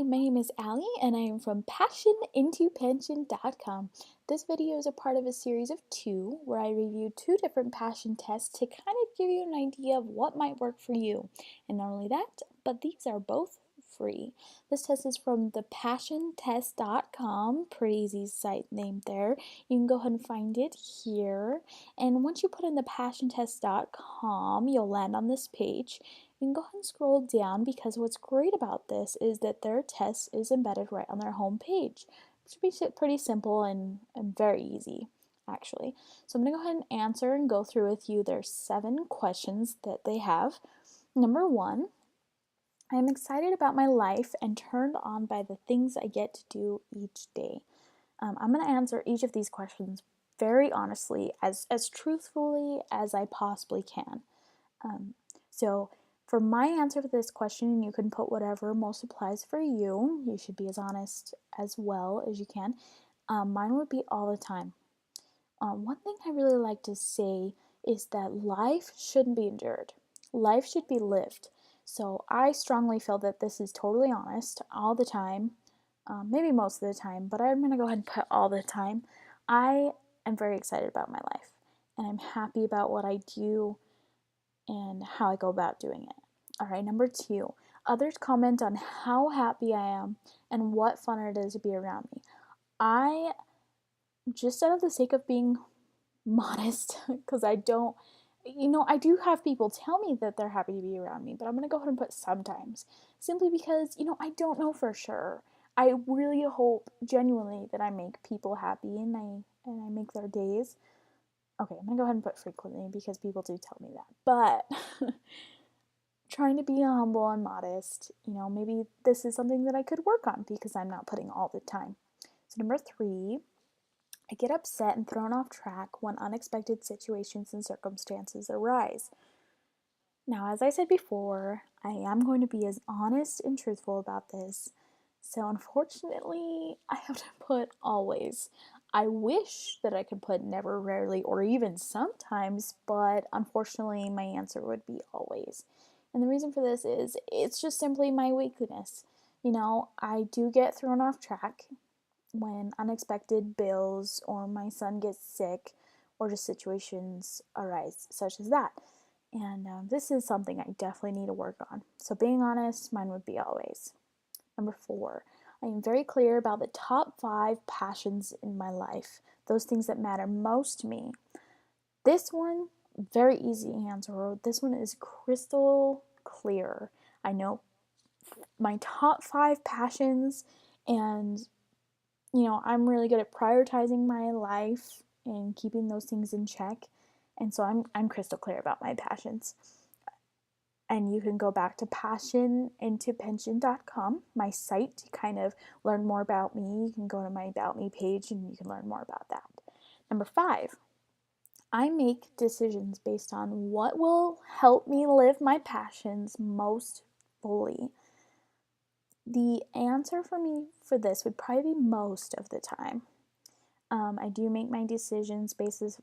my name is Allie and I am from PassionIntoPension.com. This video is a part of a series of two where I review two different passion tests to kind of give you an idea of what might work for you. And not only that, but these are both free. This test is from the PassionTest.com, pretty easy site name there. You can go ahead and find it here. And once you put in the PassionTest.com, you'll land on this page. You can go ahead and scroll down because what's great about this is that their test is embedded right on their home page. It should be pretty simple and very easy, actually. So I'm going to go ahead and answer and go through with you their 7 questions that they have. Number 1, I am excited about my life and turned on by the things I get to do each day. I'm going to answer each of these questions very honestly, as truthfully as I possibly can. So for my answer for this question, you can put whatever most applies for you. You should be as honest as well as you can. Mine would be all the time. One thing I really like to say is that life shouldn't be endured. Life should be lived. So I strongly feel that this is totally honest all the time, maybe most of the time, but I'm going to go ahead and put all the time. I am very excited about my life, and I'm happy about what I do and how I go about doing it. All right, number 2, others comment on how happy I am and what fun it is to be around me. I, just out of the sake of being modest, because I don't, I do have people tell me that they're happy to be around me, but I'm going to go ahead and put sometimes, simply because, I don't know for sure. I really hope genuinely that I make people happy and I make their days. Okay, I'm going to go ahead and put frequently because people do tell me that. But trying to be humble and modest, maybe this is something that I could work on because I'm not putting all the time. So number 3, I get upset and thrown off track when unexpected situations and circumstances arise. Now, as I said before, I am going to be as honest and truthful about this. So unfortunately, I have to put always. I wish that I could put never, rarely, or even sometimes, but unfortunately my answer would be always. And the reason for this is it's just simply my weakness. I do get thrown off track when unexpected bills or my son gets sick or just situations arise such as that. And this is something I definitely need to work on. So being honest, mine would be always. Number 4, I am very clear about the top 5 passions in my life, those things that matter most to me. This one, very easy answer. This one is crystal clear. I know my top 5 passions, and I'm really good at prioritizing my life and keeping those things in check. And so I'm crystal clear about my passions. And you can go back to passionintopension.com, my site, to kind of learn more about me. You can go to my About Me page and you can learn more about that. Number 5, I make decisions based on what will help me live my passions most fully. The answer for me for this would probably be most of the time. I do make my decisions based on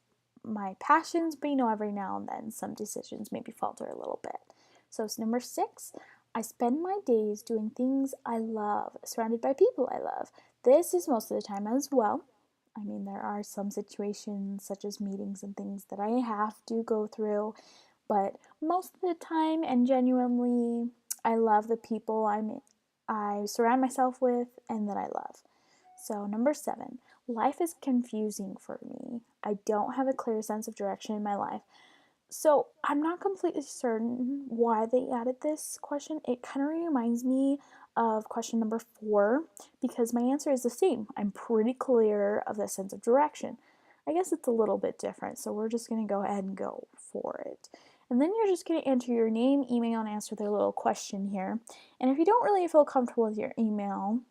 my passions, but every now and then some decisions maybe falter a little bit. So it's number 6, I spend my days doing things I love, surrounded by people I love. This is most of the time as well. I mean, there are some situations such as meetings and things that I have to go through, but most of the time and genuinely, I love the people I surround myself with and that I love. So number 7, life is confusing for me. I don't have a clear sense of direction in my life. So I'm not completely certain why they added this question. It kind of reminds me of question number 4 because my answer is the same. I'm pretty clear of the sense of direction. I guess it's a little bit different, so we're just going to go ahead and go for it. And then you're just going to enter your name, email, and answer their little question here. And if you don't really feel comfortable with your email,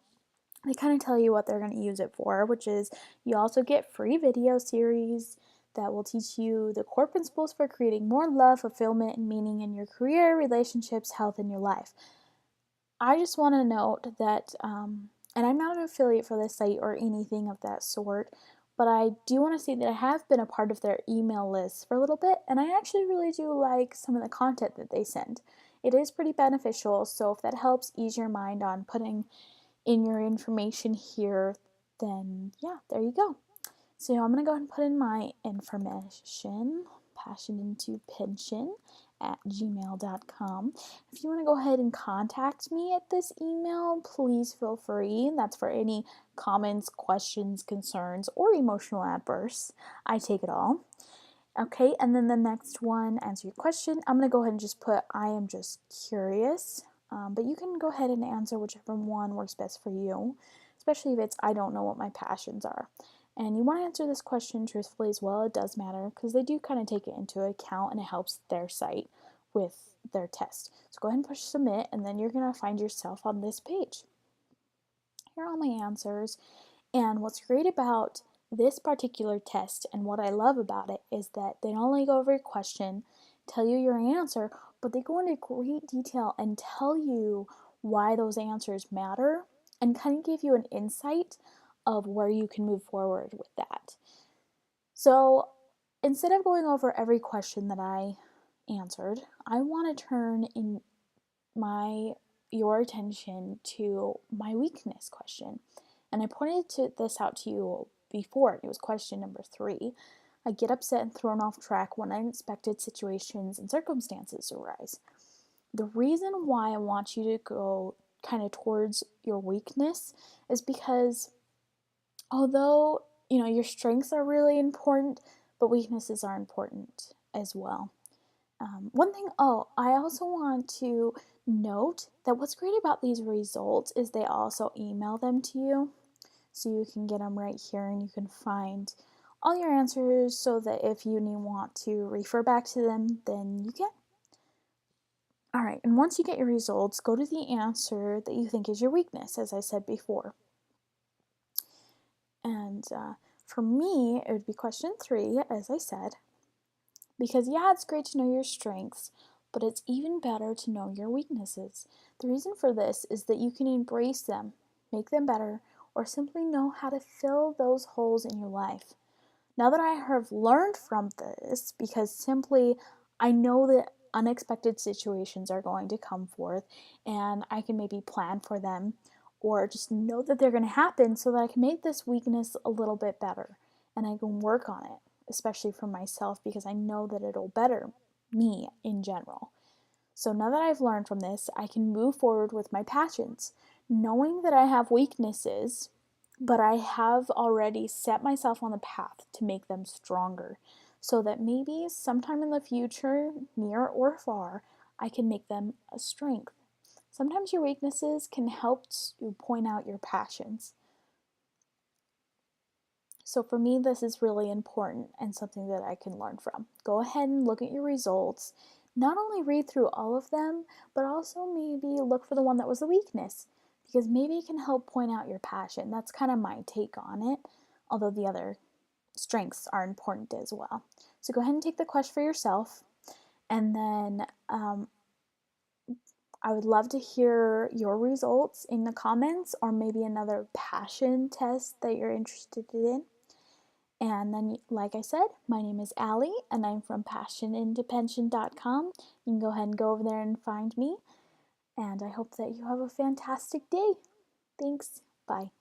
they kind of tell you what they're going to use it for, which is you also get free video series that will teach you the core principles for creating more love, fulfillment, and meaning in your career, relationships, health, and your life. I just want to note that, and I'm not an affiliate for this site or anything of that sort, but I do want to say that I have been a part of their email list for a little bit, and I actually really do like some of the content that they send. It is pretty beneficial, so if that helps ease your mind on putting in your information here, then yeah, there you go. So I'm going to go ahead and put in my information, passionintopension@gmail.com. If you want to go ahead and contact me at this email, please feel free. That's for any comments, questions, concerns, or emotional outbursts. I take it all. Okay, and then the next one, answer your question. I'm going to go ahead and just put, I am just curious. But you can go ahead and answer whichever one works best for you, especially if it's, I don't know what my passions are. And you want to answer this question truthfully as well. It does matter because they do kind of take it into account and it helps their site with their test. So go ahead and push submit, and then you're going to find yourself on this page. Here are all my answers. And what's great about this particular test and what I love about it is that they not only go over your question, tell you your answer, but they go into great detail and tell you why those answers matter and kind of give you an insight of where you can move forward with that. So instead of going over every question that I answered, I want to turn in your attention to my weakness question. And I pointed this out to you before. It was question number 3. I get upset and thrown off track when unexpected situations and circumstances arise. The reason why I want you to go kind of towards your weakness is because although, your strengths are really important, but weaknesses are important as well. One thing, I also want to note that what's great about these results is they also email them to you. So you can get them right here and you can find all your answers so that if you want to refer back to them, then you can. All right, and once you get your results, go to the answer that you think is your weakness, as I said before. And for me, it would be question 3, as I said, because yeah, it's great to know your strengths, but it's even better to know your weaknesses. The reason for this is that you can embrace them, make them better, or simply know how to fill those holes in your life. Now that I have learned from this, because simply I know that unexpected situations are going to come forth and I can maybe plan for them or just know that they're going to happen so that I can make this weakness a little bit better and I can work on it, especially for myself because I know that it'll better me in general. So now that I've learned from this, I can move forward with my passions, knowing that I have weaknesses, but I have already set myself on the path to make them stronger so that maybe sometime in the future, near or far, I can make them a strength. Sometimes your weaknesses can help to point out your passions. So for me, this is really important and something that I can learn from. Go ahead and look at your results. Not only read through all of them, but also maybe look for the one that was a weakness, because maybe it can help point out your passion. That's kind of my take on it, although the other strengths are important as well. So go ahead and take the question for yourself, and then I would love to hear your results in the comments, or maybe another passion test that you're interested in. And then, like I said, my name is Allie, and I'm from passionintopension.com. You can go ahead and go over there and find me. And I hope that you have a fantastic day. Thanks. Bye.